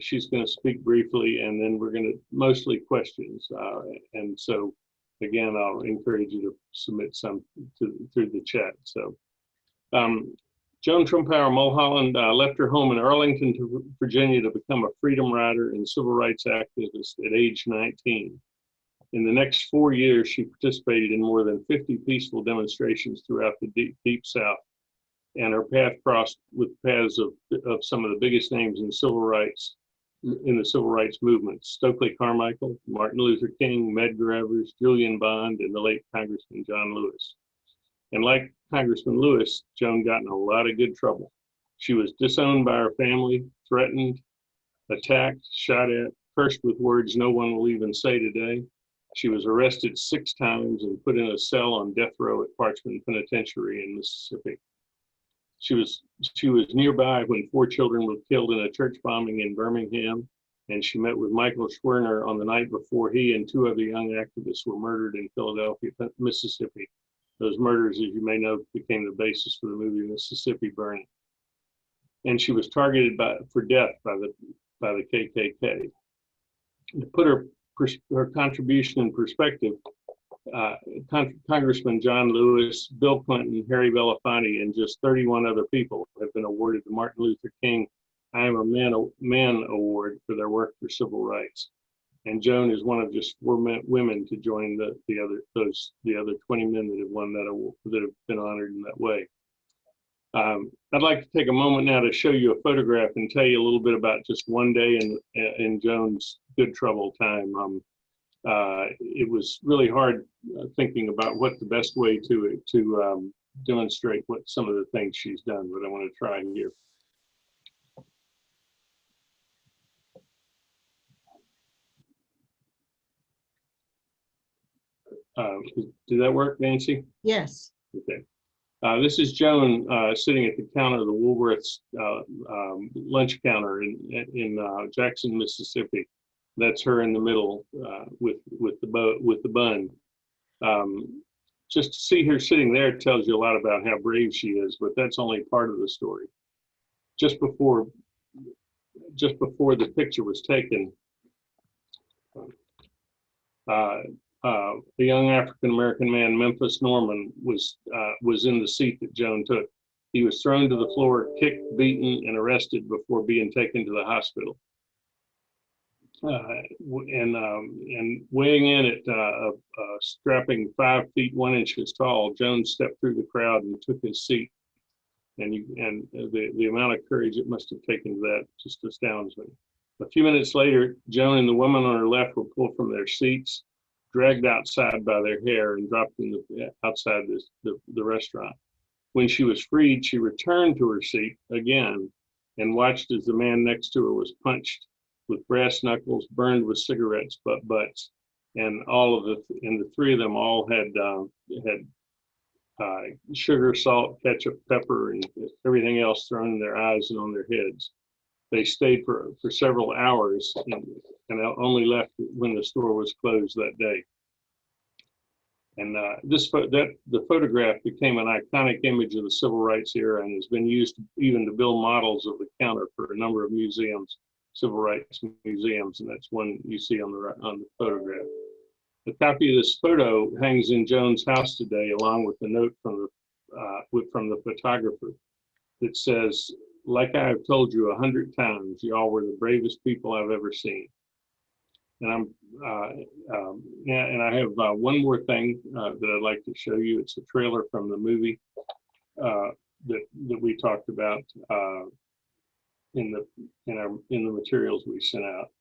she's going to speak briefly, and then we're going to mostly questions. And so, again, I'll encourage you to submit some through the chat. So, Joan Trumpauer Mulholland left her home in Arlington, Virginia, to become a freedom rider and civil rights activist at age 19. In the next 4 years, she participated in more than 50 peaceful demonstrations throughout the deep South, and her path crossed with paths of some of the biggest names in the civil rights movement: Stokely Carmichael, Martin Luther King, Medgar Evers, Julian Bond, and the late Congressman John Lewis. And like Congressman Lewis, Joan got in a lot of good trouble. She was disowned by her family, threatened, attacked, shot at, cursed with words no one will even say today. She was arrested 6 times and put in a cell on death row at Parchman Penitentiary in Mississippi. She was nearby when 4 children were killed in a church bombing in Birmingham, and she met with Michael Schwerner on the night before he and 2 other young activists were murdered in Philadelphia, Mississippi. Those murders, as you may know, became the basis for the movie Mississippi Burning. And she was targeted for death by the KKK. To put her contribution in perspective, Congressman John Lewis, Bill Clinton, Harry Belafonte, and just 31 other people have been awarded the Martin Luther King I Am a Man Award for their work for civil rights. And Joan is one of just 4 women to join the other 20 men that have won that award, that have been honored in that way. I'd like to take a moment now to show you a photograph and tell you a little bit about just one day in Joan's good trouble time. It was really hard thinking about what the best way to demonstrate what some of the things she's done, but I want to try here. Did that work, Nancy? Yes. Okay. This is Joan sitting at the counter of the Woolworth's lunch counter in Jackson, Mississippi. That's her in the middle with the bun. Just to see her sitting there tells you a lot about how brave she is, but that's only part of the story. Just before the picture was taken, a young African-American man, Memphis Norman, was in the seat that Joan took. He was thrown to the floor, kicked, beaten, and arrested before being taken to the hospital. And weighing in at a strapping 5 feet 1 inches tall, Joan stepped through the crowd and took his seat. And the amount of courage it must have taken to that just astounds me. A few minutes later, Joan and the woman on her left were pulled from their seats, dragged outside by their hair, and dropped outside the restaurant. When she was freed, she returned to her seat again and watched as the man next to her was punched with brass knuckles, burned with cigarettes butts, and the 3 of them all had sugar, salt, ketchup, pepper, and everything else thrown in their eyes and on their heads. They stayed for several hours and only left when the store was closed that day. And the photograph became an iconic image of the civil rights era and has been used even to build models of the counter for a number of museums, civil rights museums, and that's one you see on the photograph. A copy of this photo hangs in Joan's house today, along with a note from the photographer that says, "Like I have told you 100 times, y'all were the bravest people I've ever seen." And and I have one more thing that I'd like to show you. It's a trailer from the movie that we talked about in the materials we sent out.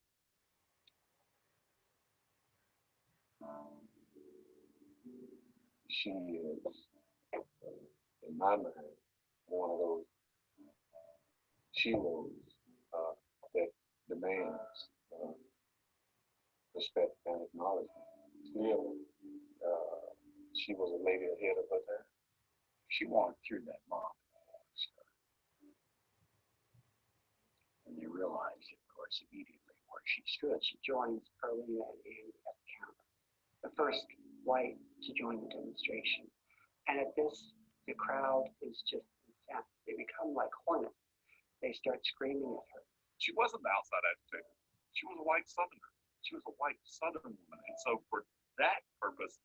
She is, in my mind, one of those heroes that demands respect and acknowledgement. Clearly, she was a lady ahead of her time. She walked through that mob. And you realize, of course, immediately where she stood. She joins Carlina and Andy at the counter, the first white to join the demonstration. And at this, the crowd is just incensed. They become like hornets. They start screaming at her. she wasn't the outside agitator. She was a white Southerner. She was a white Southern woman. And so for that purpose,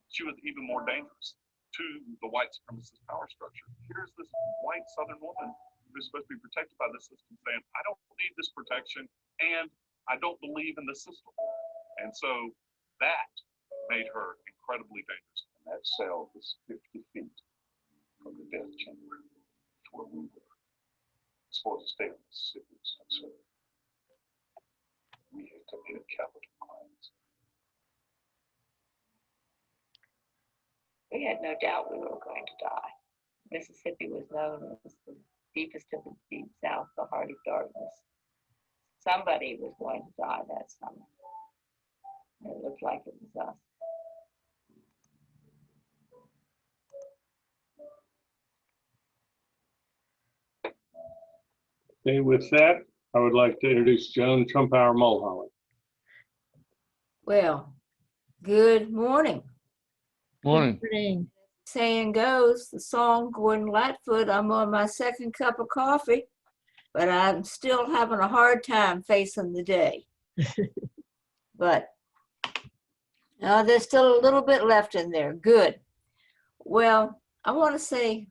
she was even more dangerous to the white supremacist power structure. Here's this white Southern woman who's supposed to be protected by the system saying, I don't need this protection and I don't believe in the system. And so that made her incredibly dangerous. And that cell was 50 feet from the death chamber to where we were. As far as the state of Mississippi was concerned, we had committed capital crimes. We had no doubt we were going to die. Mississippi was known as the deepest of the deep South, the heart of darkness. Somebody was going to die that summer. And it looked like it was us. Okay, with that, I would like to introduce Joan Trumpauer Mulholland. Well, good morning. Morning. Saying goes, the song Gordon Lightfoot, I'm on my second cup of coffee, but I'm still having a hard time facing the day. But there's still a little bit left in there. Good. Well, I want to say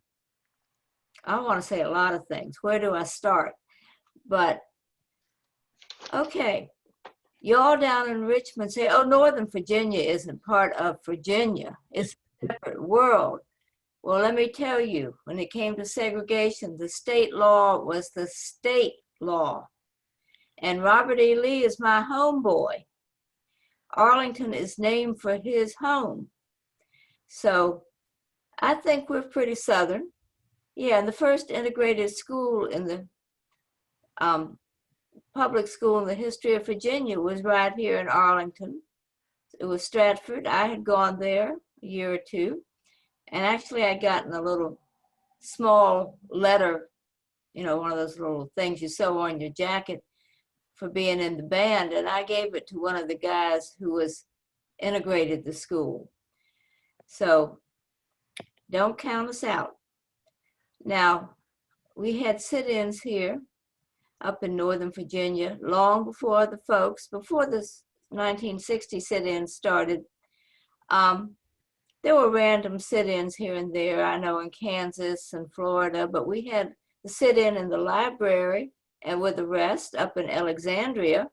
a lot of things. Where do I start? But okay, y'all down in Richmond say, oh, Northern Virginia isn't part of Virginia. It's a separate world. Well, let me tell you, when it came to segregation, the state law was the state law. And Robert E. Lee is my homeboy. Arlington is named for his home. So I think we're pretty Southern. Yeah, and the first integrated school in the public school in the history of Virginia was right here in Arlington. It was Stratford. I had gone there a year or two. And actually I'd gotten a little small letter, you know, one of those little things you sew on your jacket for being in the band. And I gave it to one of the guys who was integrated the school. So don't count us out. Now, we had sit-ins here up in Northern Virginia long before the folks, before the 1960 sit-ins started. There were random sit-ins here and there, I know in Kansas and Florida, but we had the sit-in in the library and with the rest up in Alexandria.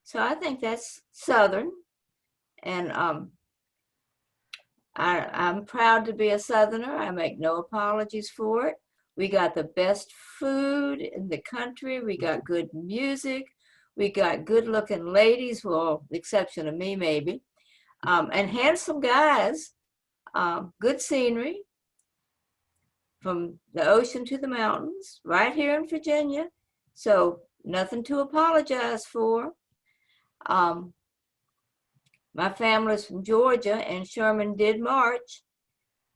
So I think that's Southern. And I'm proud to be a Southerner. I make no apologies for it. We got the best food in the country. We got good music. We got good looking ladies, well, the exception of me maybe, and handsome guys. Good scenery from the ocean to the mountains, right here in Virginia. So nothing to apologize for. My family's from Georgia, and Sherman did march.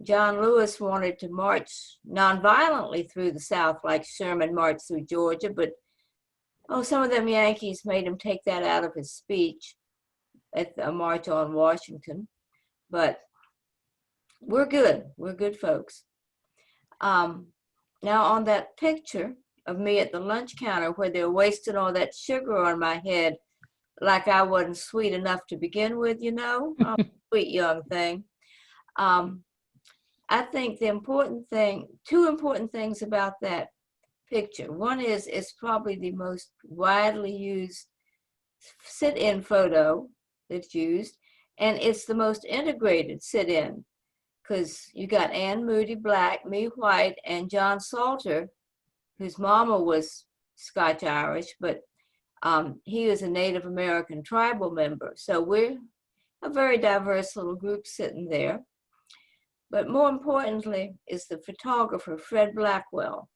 John Lewis wanted to march nonviolently through the South like Sherman marched through Georgia, but some of them Yankees made him take that out of his speech at the March on Washington. But we're good folks. Now on that picture of me at the lunch counter where they're wasting all that sugar on my head like I wasn't sweet enough to begin with, you know, sweet young thing. I think the important thing, two important things about that picture. One is it's probably the most widely used sit-in photo that's used, and it's the most integrated sit-in because you got Ann Moody Black, me white, and John Salter, whose mama was Scotch-Irish, but he was a Native American tribal member. So we're a very diverse little group sitting there. But more importantly is the photographer, Fred Blackwell,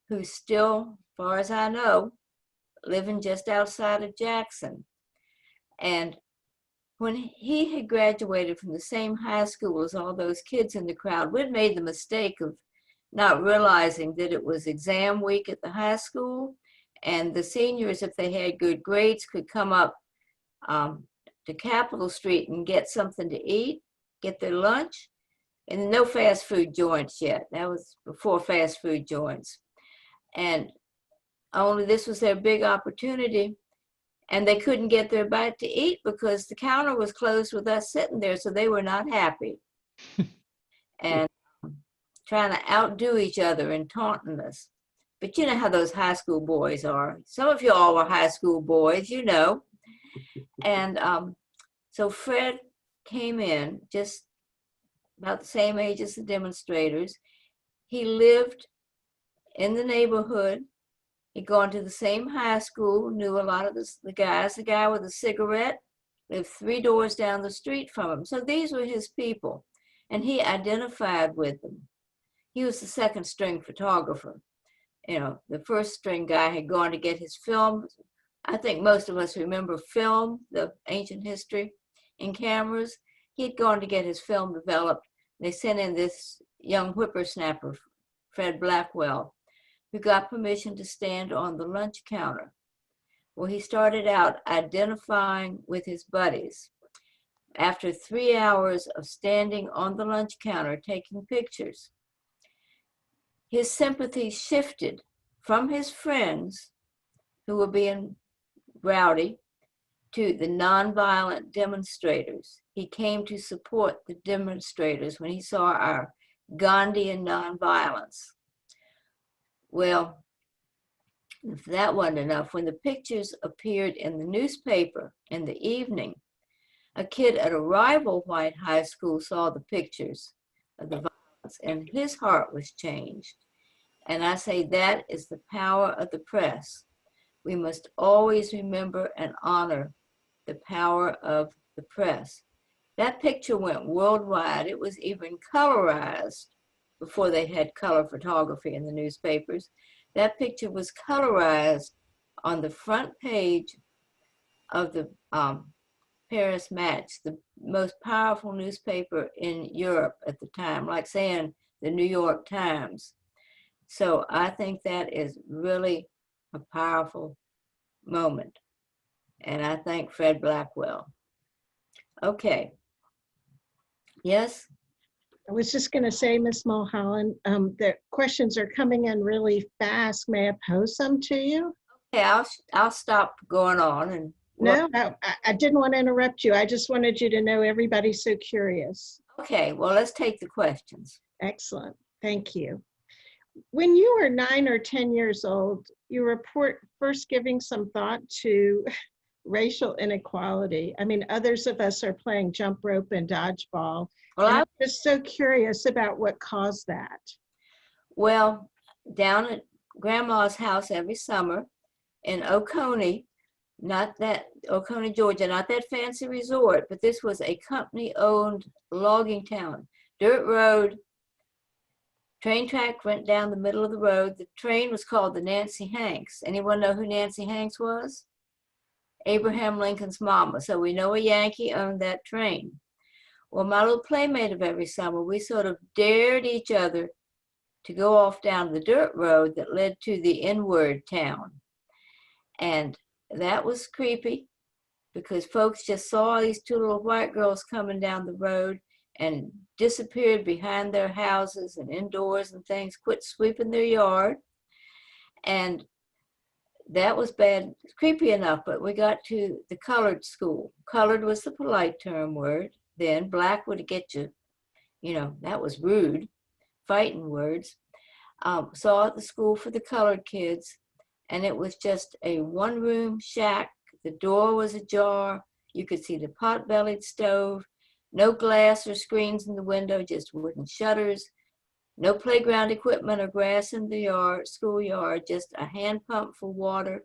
who's still, as far as I know, living just outside of Jackson. And when he had graduated from the same high school as all those kids in the crowd, we'd made the mistake of not realizing that it was exam week at the high school, and the seniors, if they had good grades, could come up to Capitol Street and get something to eat, get their lunch. And no fast food joints yet. That was before fast food joints. And only this was their big opportunity. And they couldn't get their bite to eat because the counter was closed with us sitting there, so they were not happy. And trying to outdo each other and taunting us. But you know how those high school boys are. Some of you all were high school boys, you know. And so Fred came in just about the same age as the demonstrators. He lived in the neighborhood. He'd gone to the same high school, knew a lot of the guys. The guy with a cigarette lived 3 doors down the street from him. So these were his people, and he identified with them. He was the second string photographer. You know, the first string guy had gone to get his film. I think most of us remember film, the ancient history in cameras. He'd gone to get his film developed. They sent in this young whippersnapper, Fred Blackwell, who got permission to stand on the lunch counter. Well, he started out identifying with his buddies. After 3 hours of standing on the lunch counter taking pictures, his sympathy shifted from his friends who were being rowdy to the nonviolent demonstrators. He came to support the demonstrators when he saw our Gandhian nonviolence. Well, if that wasn't enough, when the pictures appeared in the newspaper in the evening, a kid at a rival white high school saw the pictures of the violence and his heart was changed. And I say that is the power of the press. We must always remember and honor the power of the press. That picture went worldwide. It was even colorized before they had color photography in the newspapers. That picture was colorized on the front page of the Paris Match, the most powerful newspaper in Europe at the time, like saying the New York Times. So I think that is really a powerful moment. And I thank Fred Blackwell. Okay. Yes? I was just going to say, Miss Mulholland, the questions are coming in really fast. May I pose some to you? Okay, I'll stop going on. And no, I didn't want to interrupt you. I just wanted you to know everybody's so curious. Okay, well, let's take the questions. Excellent. Thank you. When you were 9 or 10 years old, you report first giving some thought to racial inequality. I mean, others of us are playing jump rope and dodgeball. Well, I'm just so curious about what caused that. Well, down at Grandma's house every summer in Oconee, Oconee, Georgia, not that fancy resort, but this was a company-owned logging town. Dirt road, train track went down the middle of the road. The train was called the Nancy Hanks. Anyone know who Nancy Hanks was? Abraham Lincoln's mama. So we know a Yankee owned that train. Well, my little playmate of every summer, we sort of dared each other to go off down the dirt road that led to the inward town. And that was creepy because folks just saw these 2 little white girls coming down the road and disappeared behind their houses and indoors and things, quit sweeping their yard. And that was bad, creepy enough, but we got to the colored school. Colored was the polite term word. Then black would get you, that was rude, fighting words. Saw at the school for the colored kids, and it was just a 1-room shack. The door was ajar. You could see the pot-bellied stove, no glass or screens in the window, just wooden shutters, no playground equipment or grass in the schoolyard, just a hand pump for water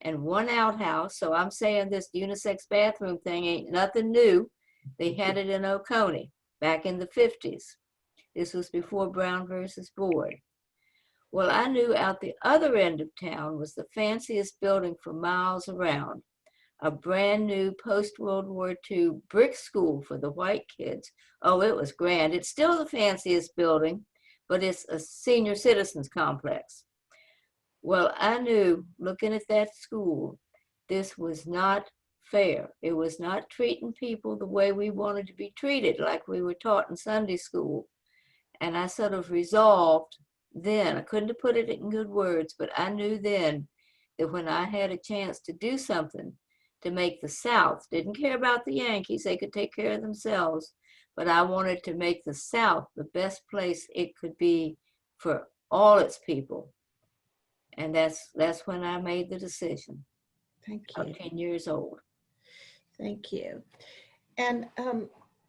and 1 outhouse. So I'm saying this unisex bathroom thing ain't nothing new. They had it in Oconee back in the 50s. This was before Brown versus Board. Well, I knew out the other end of town was the fanciest building for miles around, a brand new post-World War II brick school for the white kids. Oh, it was grand. It's still the fanciest building, but it's a senior citizens complex. Well, I knew looking at that school, this was not fair. It was not treating people the way we wanted to be treated, like we were taught in Sunday school. And I sort of resolved then, I couldn't have put it in good words, but I knew then that when I had a chance to do something to make the South, didn't care about the Yankees, they could take care of themselves, but I wanted to make the South the best place it could be for all its people. And that's when I made the decision. Thank I'm you. 10 years old. Thank you. And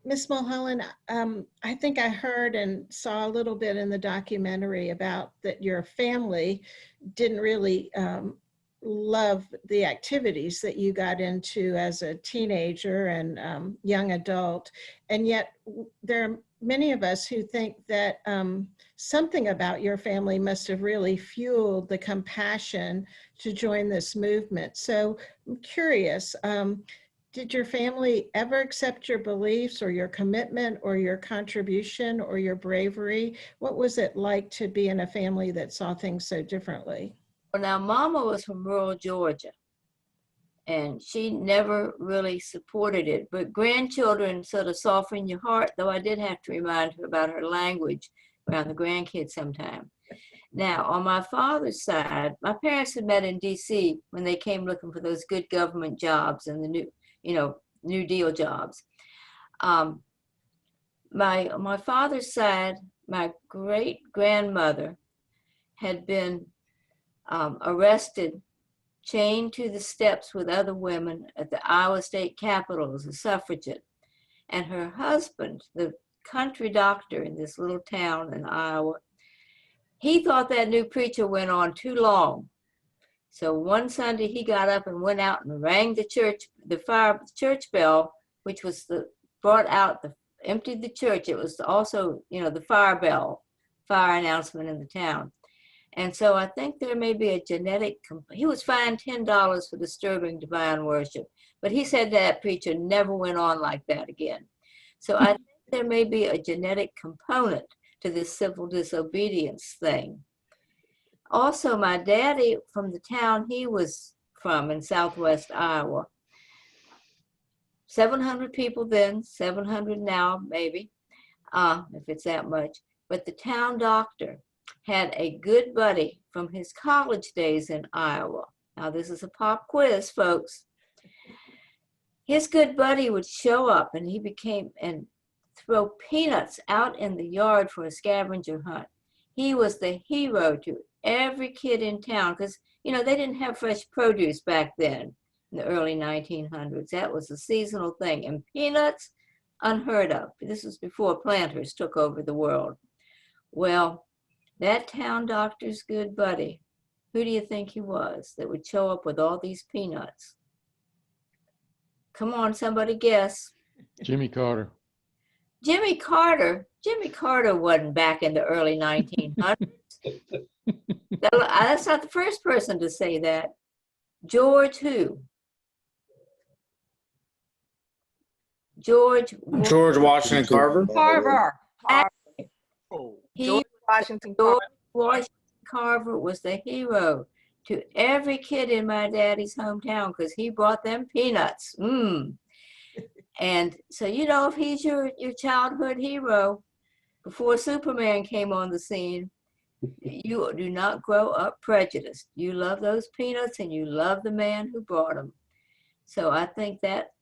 Ms. Mulholland, I think I heard and saw a little bit in the documentary about that your family didn't really love the activities that you got into as a teenager and young adult. And yet there are many of us who think that something about your family must have really fueled the compassion to join this movement. So I'm curious, did your family ever accept your beliefs or your commitment or your contribution or your bravery? What was it like to be in a family that saw things so differently? Well, now Mama was from rural Georgia, and she never really supported it, but grandchildren sort of soften your heart, though I did have to remind her about her language around the grandkids sometime. Now, on my father's side, my parents had met in DC when they came looking for those good government jobs and the New Deal jobs. My father's side, my great grandmother had been arrested, chained to the steps with other women at the Iowa State Capitol as a suffragette. And her husband, the country doctor in this little town in Iowa, he thought that new preacher went on too long. So one Sunday he got up and went out and rang the church bell, which was emptied the church. It was also, the fire announcement in the town. And so I think there may be a genetic, he was fined $10 for disturbing divine worship, but he said that preacher never went on like that again. So I think there may be a genetic component to this civil disobedience thing. Also, my daddy, from the town he was from in southwest Iowa, 700 people then, 700 now, maybe, if it's that much. But the town doctor had a good buddy from his college days in Iowa. Now, this is a pop quiz, folks. His good buddy would show up and and throw peanuts out in the yard for a scavenger hunt. He was the hero to every kid in town because, they didn't have fresh produce back then in the early 1900s. That was a seasonal thing. And peanuts, unheard of. This was before planters took over the world. Well, that town doctor's good buddy, who do you think he was that would show up with all these peanuts? Come on, somebody guess. Jimmy Carter. Jimmy Carter wasn't back in the early 1900s. That's not the first person to say that. George who? George Washington Carver. Carver. George Washington Carver was the hero to every kid in my daddy's hometown because he brought them peanuts. And so, if he's your childhood hero, before Superman came on the scene, you do not grow up prejudiced. You love those peanuts and you love the man who brought them. So I think that,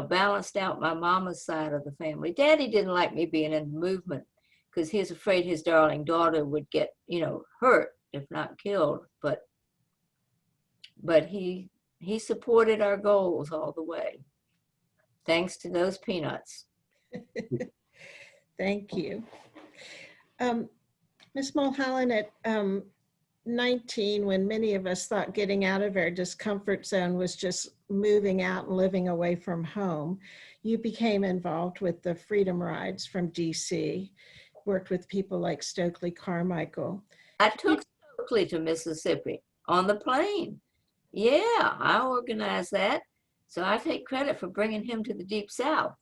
balanced out my mama's side of the family. Daddy didn't like me being in the movement because he was afraid his darling daughter would get, hurt, if not killed. But he supported our goals all the way, thanks to those peanuts. Thank you. Ms. Mulholland, at 19, when many of us thought getting out of our discomfort zone was just moving out and living away from home, you became involved with the Freedom Rides from DC, worked with people like Stokely Carmichael. I took Stokely to Mississippi on the plane. Yeah, I organized that. So I take credit for bringing him to the Deep South.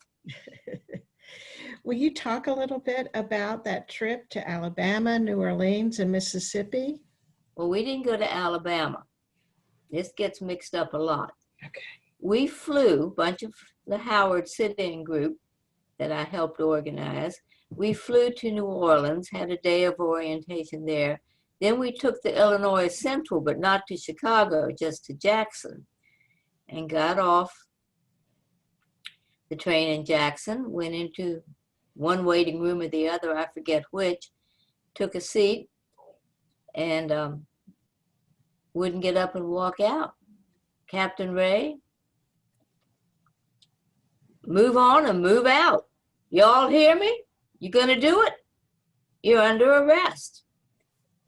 Will you talk a little bit about that trip to Alabama, New Orleans, and Mississippi? Well, we didn't go to Alabama. This gets mixed up a lot. Okay. We flew, a bunch of the Howard sit-in group that I helped organize. We flew to New Orleans, had a day of orientation there. Then we took the Illinois Central, but not to Chicago, just to Jackson, and got off the train in Jackson, went into one waiting room or the other, I forget which, took a seat, and wouldn't get up and walk out. Captain Ray, move on and move out. Y'all hear me? You gonna do it? You're under arrest.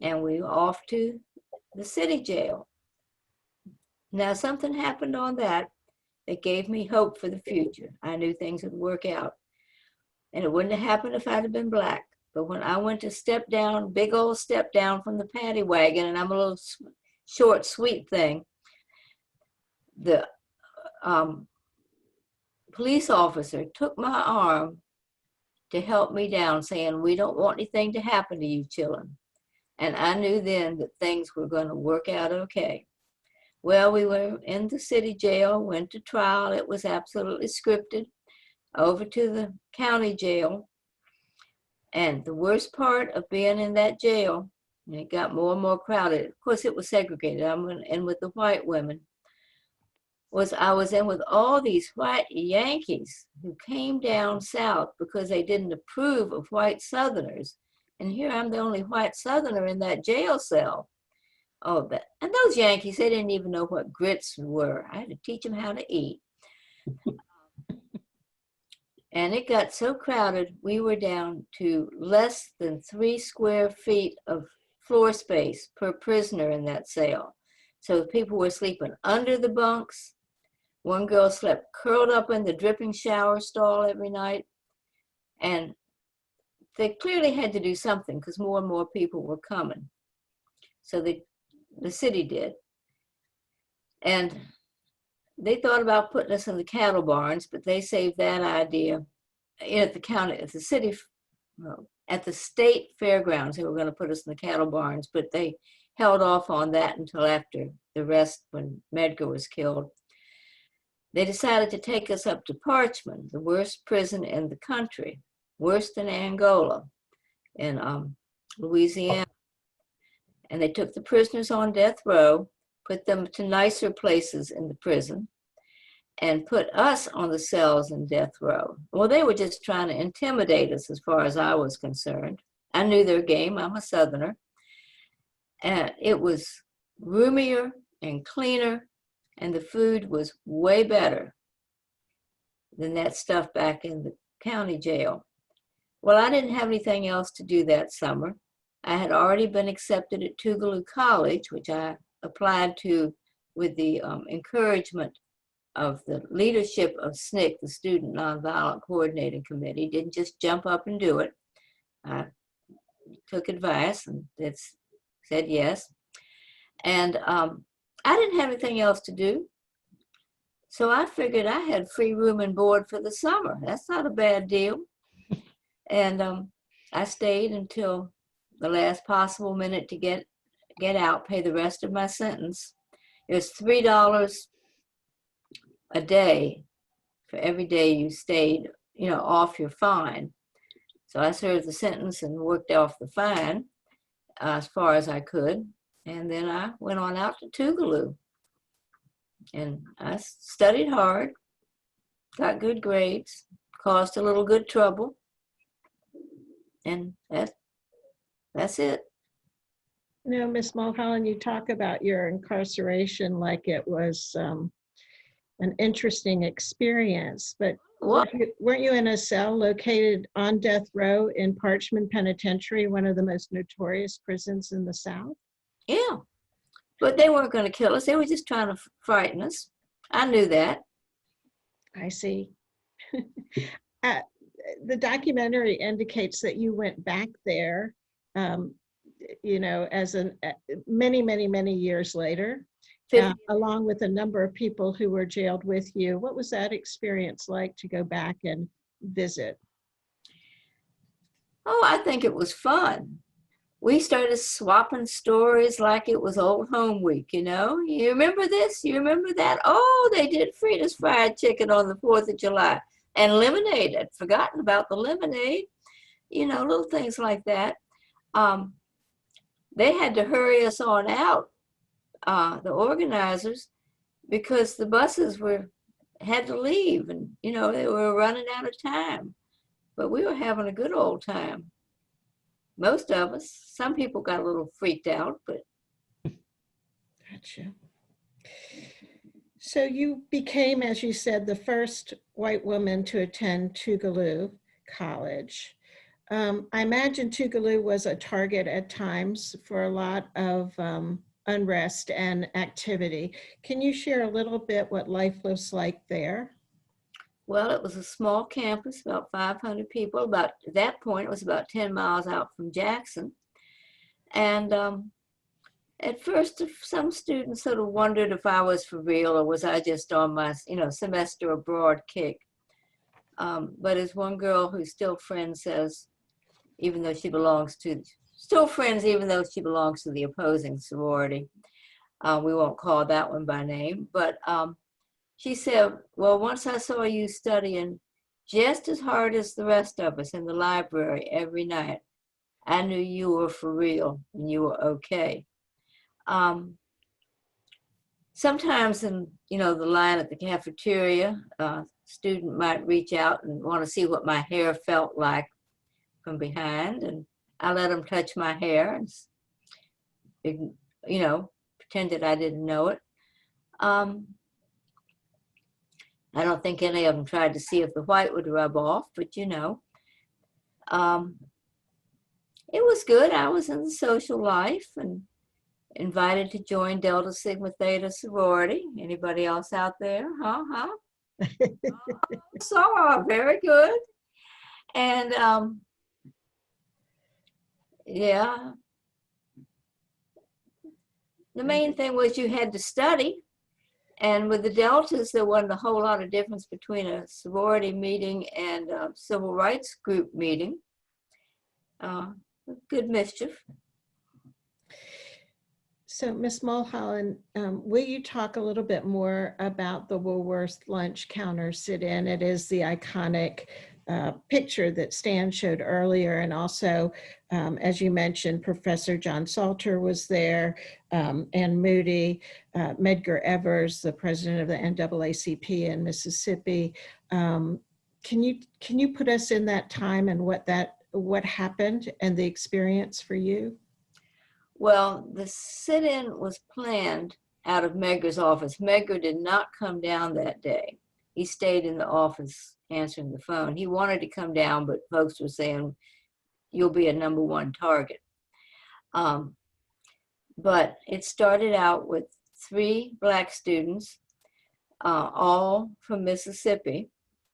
And we were off to the city jail. Now something happened on that gave me hope for the future. I knew things would work out. And it wouldn't have happened if I'd have been black. But when I went to step down, big old step down from the paddy wagon, and I'm a little short, sweet thing, the police officer took my arm to help me down, saying, we don't want anything to happen to you children. And I knew then that things were going to work out okay. Well, we were in the city jail, went to trial. It was absolutely scripted. Over to the county jail. And the worst part of being in that jail, and it got more and more crowded, of course it was segregated, I went in with the white women, was I was in with all these white Yankees who came down south because they didn't approve of white Southerners. And here I'm the only white Southerner in that jail cell. Oh, and those Yankees, they didn't even know what grits were. I had to teach them how to eat. And it got so crowded, we were down to less than 3 square feet of floor space per prisoner in that cell. So people were sleeping under the bunks. One girl slept curled up in the dripping shower stall every night. And they clearly had to do something because more and more people were coming. So the city did. And they thought about putting us in the cattle barns, but they saved that idea at the county, at the city, at the state fairgrounds. They were going to put us in the cattle barns, but they held off on that until after the rest, when Medgar was killed. They decided to take us up to Parchman, the worst prison in the country, worse than Angola in Louisiana. And they took the prisoners on death row, put them to nicer places in the prison, and put us on the cells in death row. Well, they were just trying to intimidate us as far as I was concerned. I knew their game, I'm a Southerner. And it was roomier and cleaner, and the food was way better than that stuff back in the county jail. Well, I didn't have anything else to do that summer. I had already been accepted at Tougaloo College, which I applied to with the encouragement of the leadership of SNCC, the Student Nonviolent Coordinating Committee. Didn't just jump up and do it. I took advice and said yes. And I didn't have anything else to do. So I figured I had free room and board for the summer. That's not a bad deal. And I stayed until the last possible minute to get out, pay the rest of my sentence. It was $3 a day for every day you stayed, off your fine. So I served the sentence and worked off the fine as far as I could. And then I went on out to Tougaloo. And I studied hard, got good grades, caused a little good trouble. And that's it. Miss Mulholland, you talk about your incarceration like it was an interesting experience, but weren't you in a cell located on death row in Parchman Penitentiary, one of the most notorious prisons in the South? Yeah, but they weren't going to kill us. They were just trying to frighten us. I knew that. I see. The documentary indicates that you went back there, as many years later, along with a number of people who were jailed with you. What was that experience like to go back and visit? Oh, I think it was fun. We started swapping stories like it was old home week, You remember this? You remember that? Oh, they did Frida's fried chicken on the 4th of July. And lemonade. I'd forgotten about the lemonade. Little things like that. they had to hurry us on out, the organizers, because the buses had to leave, and you know, they were running out of time. But we were having a good old time. Most of us. Some people got a little freaked out, but. Gotcha. So you became, as you said, the first white woman to attend Tougaloo College. I imagine Tougaloo was a target at times for a lot of unrest and activity. Can you share a little bit what life was like there? Well, it was a small campus, about 500 people. About at that point, it was about 10 miles out from Jackson. And at first, some students sort of wondered if I was for real or was I just on my, you know, semester abroad kick. But as one girl who's still friends says, even though she belongs to, still friends even though she belongs to the opposing sorority. We won't call that one by name, but she said, well, once I saw you studying just as hard as the rest of us in the library every night, I knew you were for real and you were okay. Sometimes in, you know, the line at the cafeteria, a student might reach out and want to see what my hair felt like from behind, and I let them touch my hair and, you know, pretended I didn't know it. I don't think any of them tried to see if the white would rub off, but you know, it was good. I was in the social life and invited to join Delta Sigma Theta sorority. Anybody else out there? So very good. And yeah, the main thing was you had to study. And with the Deltas, there wasn't a whole lot of difference between a sorority meeting and a civil rights group meeting. Good mischief. So, Ms. Mulholland, will you talk a little bit more about the Woolworth lunch counter sit-in? It is the iconic picture that Stan showed earlier, and also, as you mentioned, Professor John Salter was there, and Moody, Medgar Evers, the president of the NAACP in Mississippi. Can you put us in that time and what happened and the experience for you? Well, the sit-in was planned out of Medgar's office. Medgar did not come down that day. He stayed in the office answering the phone. He wanted to come down, but folks were saying, you'll be a #1 target. But it started out with 3 Black students, all from Mississippi.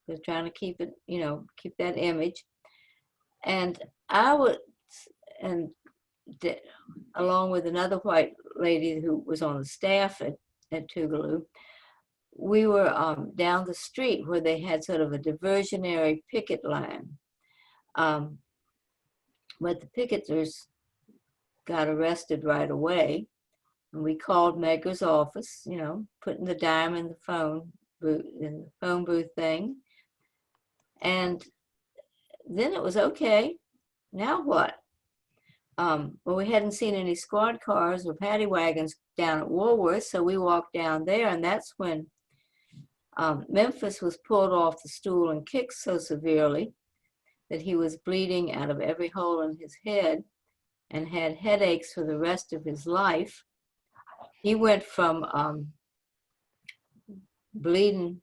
They're trying to keep it, you know, keep that image. And along with another white lady who was on the staff at Tougaloo, we were down the street where they had sort of a diversionary picket line. But the picketers got arrested right away. And we called Medgar's office, you know, putting the dime in the phone booth thing. And then it was okay. Now what? Well, we hadn't seen any squad cars or paddy wagons down at Woolworth, so we walked down there, and that's when Memphis was pulled off the stool and kicked so severely that he was bleeding out of every hole in his head and had headaches for the rest of his life. He went from bleeding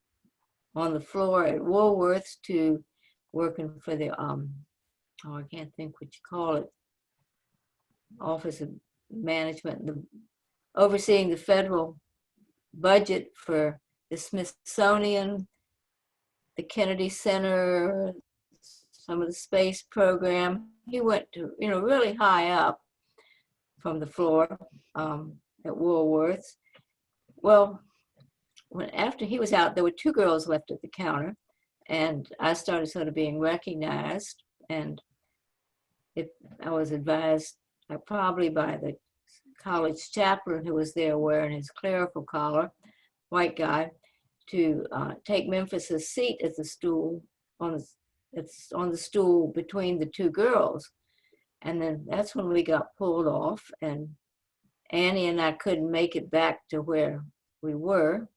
on the floor at Woolworth's to working for the, I can't think what you call it, Office of Management, overseeing the federal budget for the Smithsonian, the Kennedy Center, some of the space program. He went to, you know, really high up from the floor at Woolworth's. Well, after he was out, there were 2 girls left at the counter, and I started sort of being recognized, and I was advised probably by the college chaplain who was there wearing his clerical collar, white guy, to take Memphis's seat at the stool on the stool between the 2 girls. And then that's when we got pulled off, and Annie and I couldn't make it back to where we were.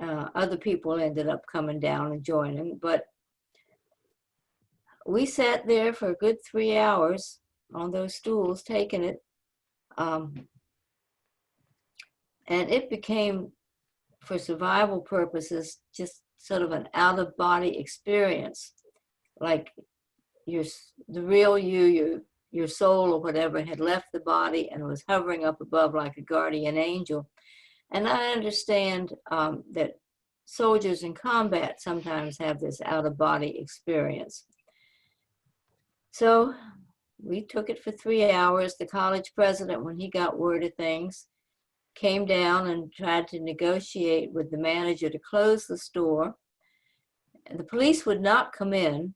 Other people ended up coming down and joining, but we sat there for a good 3 hours on those stools taking it. And it became, for survival purposes, just sort of an out-of-body experience. Like the real you, your soul or whatever had left the body and was hovering up above like a guardian angel. And I understand that soldiers in combat sometimes have this out-of-body experience. So we took it for 3 hours. The college president, when he got word of things, came down and tried to negotiate with the manager to close the store. And the police would not come in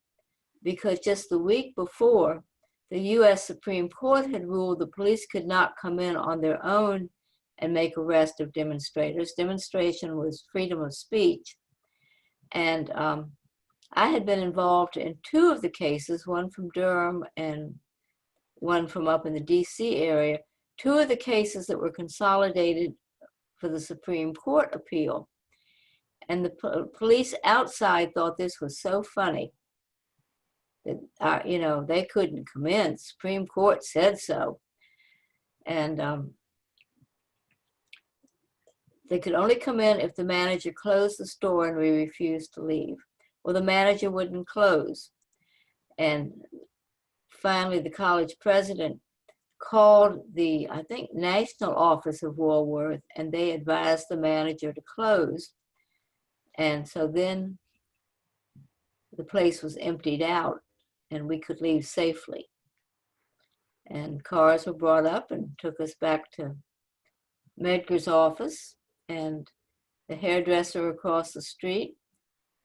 because just the week before, the US Supreme Court had ruled the police could not come in on their own and make arrest of demonstrators. Demonstration was freedom of speech. And I had been involved in 2 of the cases, one from Durham and one from up in the DC area, 2 of the cases that were consolidated for the Supreme Court appeal. And the police outside thought this was so funny that, you know, they couldn't come in. Supreme Court said so. And they could only come in if the manager closed the store and we refused to leave. Well, the manager wouldn't close. And finally, the college president called the, I think, National Office of Woolworth, and they advised the manager to close. And so then the place was emptied out and we could leave safely. And cars were brought up and took us back to Medgar's office, and the hairdresser across the street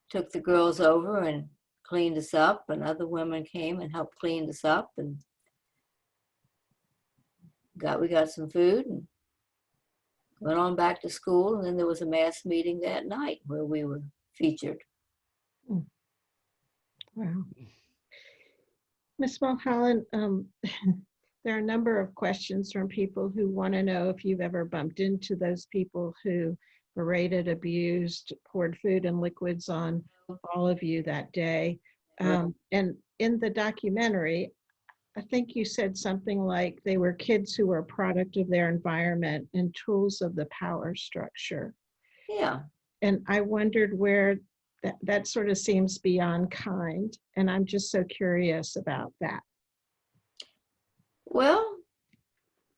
took the girls over and cleaned us up, and other women came and helped clean us up, and we got some food and went on back to school. And then there was a mass meeting that night where we were featured. Wow. Ms. Mulholland, there are a number of questions from people who want to know if you've ever bumped into those people who berated, abused, poured food and liquids on all of you that day. And in the documentary, I think you said something like they were kids who were a product of their environment and tools of the power structure. Yeah. And I wondered where that sort of seems beyond kind. And I'm just so curious about that. Well,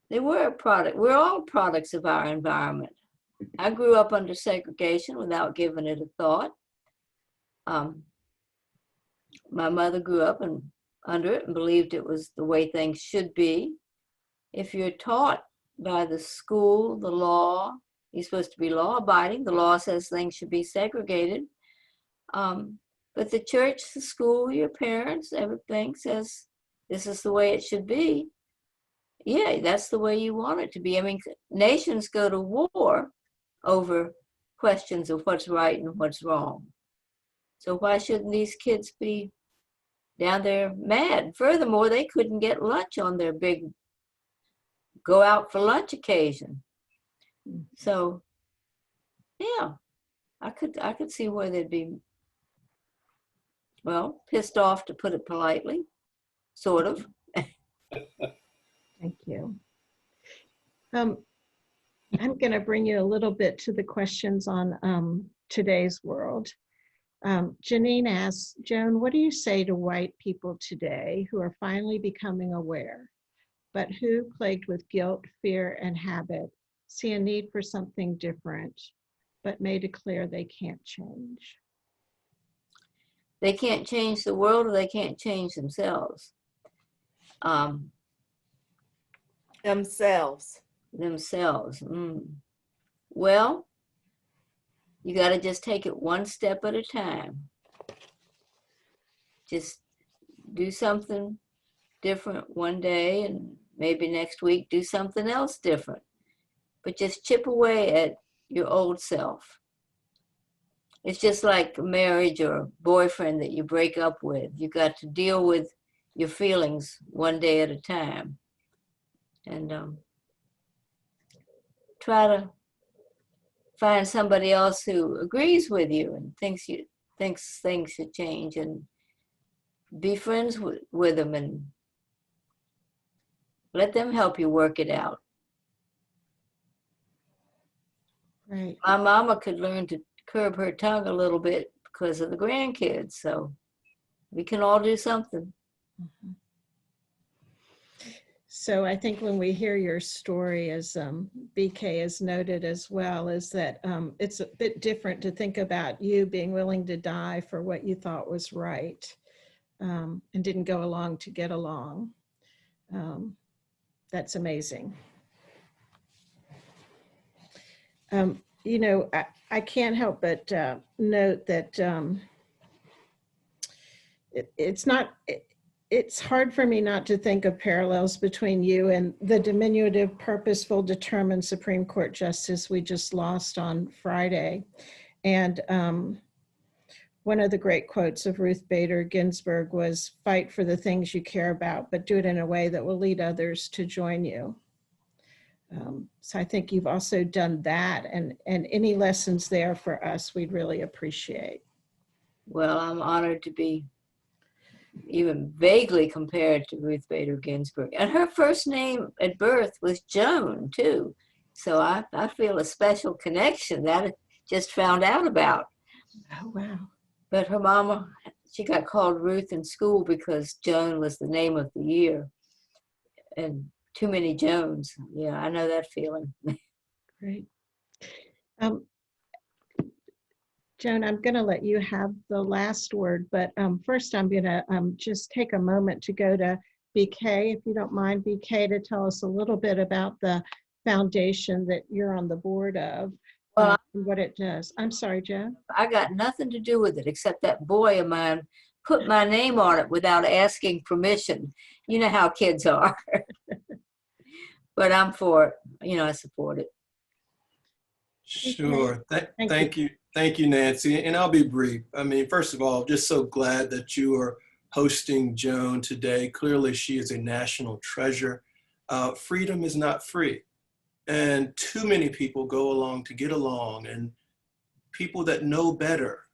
they were a product. We're all products of our environment. I grew up under segregation without giving it a thought. My mother grew up under it and believed it was the way things should be. If you're taught by the school, the law, you're supposed to be law-abiding. The law says things should be segregated. But the church, the school, your parents, everything says this is the way it should be. Yeah, that's the way you want it to be. I mean, nations go to war over questions of what's right and what's wrong. So why shouldn't these kids be down there mad? Furthermore, they couldn't get lunch on their big go out for lunch occasion. So yeah, I could see where they'd be, well, pissed off, to put it politely, sort of. Thank you. I'm going to bring you a little bit to the questions on today's world. Janine asks, Joan, what do you say to white people today who are finally becoming aware, but who, plagued with guilt, fear, and habit, see a need for something different, but may declare they can't change? They can't change the world, or they can't change themselves. Themselves. Well, you got to just take it one step at a time. Just do something different one day, and maybe next week do something else different. But just chip away at your old self. It's just like a marriage or a boyfriend that you break up with. You got to deal with your feelings one day at a time, and try to find somebody else who agrees with you and thinks things should change, and be friends with them and let them help you work it out. Right. My mama could learn to curb her tongue a little bit because of the grandkids, so we can all do something. Mhm. So I think when we hear your story, as BK has noted as well, is that it's a bit different to think about you being willing to die for what you thought was right, and didn't go along to get along. That's amazing. You know, I can't help but note that it's hard for me not to think of parallels between you and the diminutive, purposeful, determined Supreme Court Justice we just lost on Friday. And one of the great quotes of Ruth Bader Ginsburg was, "Fight for the things you care about, but do it in a way that will lead others to join you." So I think you've also done that, and any lessons there for us, we'd really appreciate. Well, I'm honored to be even vaguely compared to Ruth Bader Ginsburg. And her first name at birth was Joan, too. So I feel a special connection that I just found out about. Oh, wow. But her mama, she got called Ruth in school because Joan was the name of the year. And too many Joans. Yeah, I know that feeling. Great. Joan, I'm going to let you have the last word, but first I'm going to just take a moment to go to BK, if you don't mind, BK, to tell us a little bit about the foundation that you're on the board of, Well, and what it does. I'm sorry, Joan. I got nothing to do with it except that boy of mine put my name on it without asking permission. You know how kids are. But I'm for it. You know, I support it. Sure. Thank you. Thank you, Nancy. And I'll be brief. I mean, first of all, just so glad that you are hosting Joan today. Clearly, she is a national treasure. Freedom is not free. And too many people go along to get along. And people that know better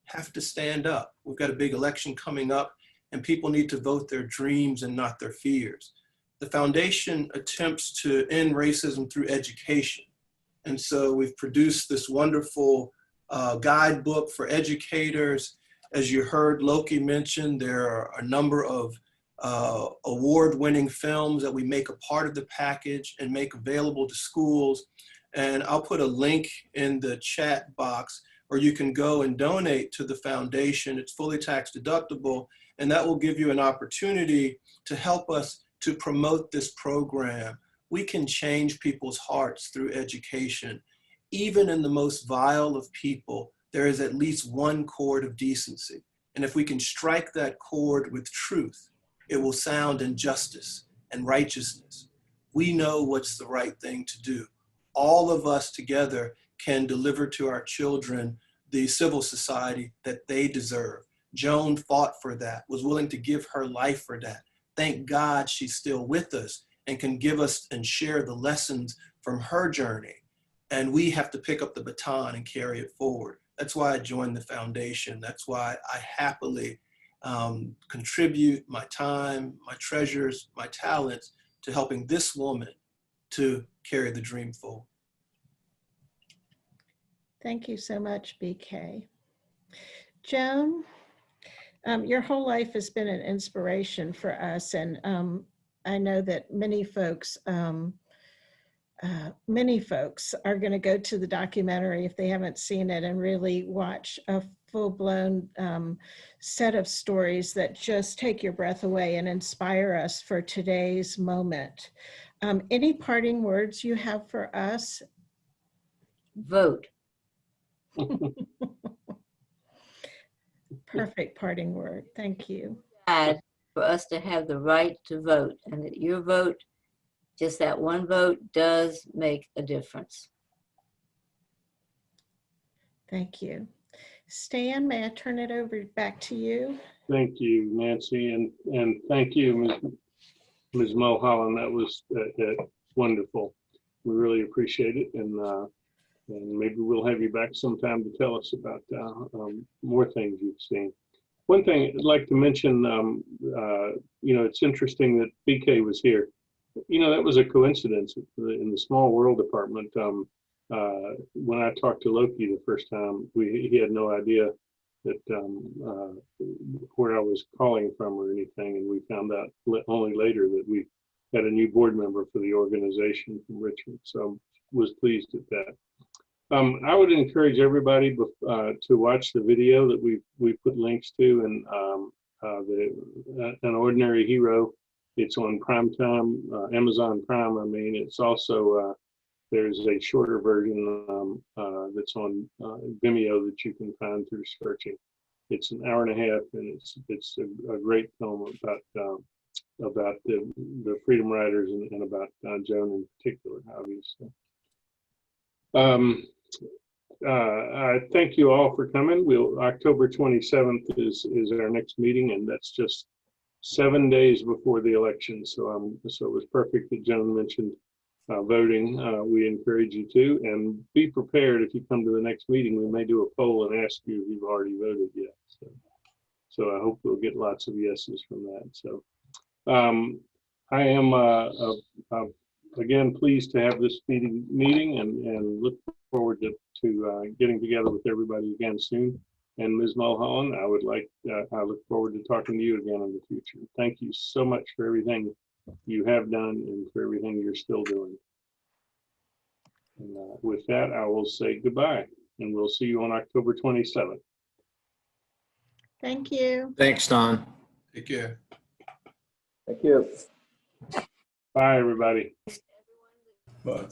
have to stand up. We've got a big election coming up, and people need to vote their dreams and not their fears. The foundation attempts to end racism through education. And so we've produced this wonderful guidebook for educators. As you heard Loki mention, there are a number of award-winning films that we make a part of the package and make available to schools. And I'll put a link in the chat box where you can go and donate to the foundation. It's fully tax deductible, and that will give you an opportunity to help us to promote this program. We can change people's hearts through education. Even in the most vile of people, there is at least one chord of decency. And if we can strike that chord with truth, it will sound in justice and righteousness. We know what's the right thing to do. All of us together can deliver to our children the civil society that they deserve. Joan fought for that, was willing to give her life for that. Thank God she's still with us and can give us and share the lessons from her journey. And we have to pick up the baton and carry it forward. That's why I joined the foundation. That's why I happily contribute my time, my treasures, my talents to helping this woman to carry the dream forward. Thank you so much, BK. Joan, your whole life has been an inspiration for us, and I know that many folks are going to go to the documentary if they haven't seen it and really watch a full-blown set of stories that just take your breath away and inspire us for today's moment. Any parting words you have for us? Vote. Perfect parting word. Thank you. For us to have the right to vote, and that your vote, just that one vote, does make a difference. Thank you. Stan, may I turn it over back to you? Thank you, Nancy, and thank you, Ms. Mulholland. That was wonderful. We really appreciate it, and maybe we'll have you back sometime to tell us about more things you've seen. One thing I'd like to mention, it's interesting that BK was here. That was a coincidence in the small world department. When I talked to Loki the first time, he had no idea that where I was calling from or anything, and we found out only later that we had a new board member for the organization from Richmond. So was pleased at that. I would encourage everybody to watch the video that we put links to, and An Ordinary Hero. It's on Primetime, Amazon Prime. I mean, it's also there's a shorter version that's on Vimeo that you can find through searching. It's an hour and a half, and it's a great film about the Freedom Riders and about Joan in particular, obviously. I thank you all for coming. October 27th is our next meeting, and that's just 7 days before the election. So it was perfect that Joan mentioned voting. We encourage you to, and be prepared if you come to the next meeting. We may do a poll and ask you if you've already voted yet. So I hope we'll get lots of yeses from that. So I am again pleased to have this meeting and look forward to getting together with everybody again soon. And Ms. Mulholland, I look forward to talking to you again in the future. Thank you so much for everything you have done and for everything you're still doing. And with that, I will say goodbye, and we'll see you on October 27th. Thank you. Thanks, Don. Take care. Thank you. Bye, everybody. Bye.